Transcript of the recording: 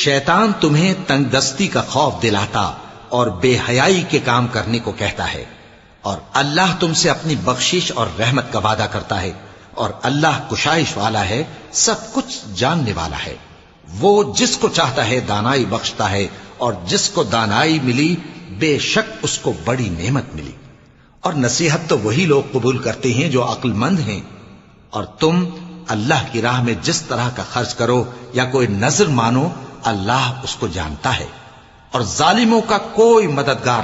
शैतान तुम्हें तंगदस्ती का खौफ दिलाता और बेहयाई के काम करने को कहता है, और अल्लाह तुमसे अपनी बख्शिश और रहमत का वादा करता है, और अल्लाह कुशाइश वाला है, सब कुछ जानने वाला है। वो जिसको चाहता है दानाई बख्शता है, और जिसको दानाई मिली बेशक उसको बड़ी नेमत मिली। और नसीहत तो वही लोग कबूल करते हैं जो अक्लमंद हैं। और तुम अल्लाह की राह में जिस तरह का खर्च करो या कोई नजर मानो, अल्लाह उसको जानता है, और जालिमों का कोई मददगार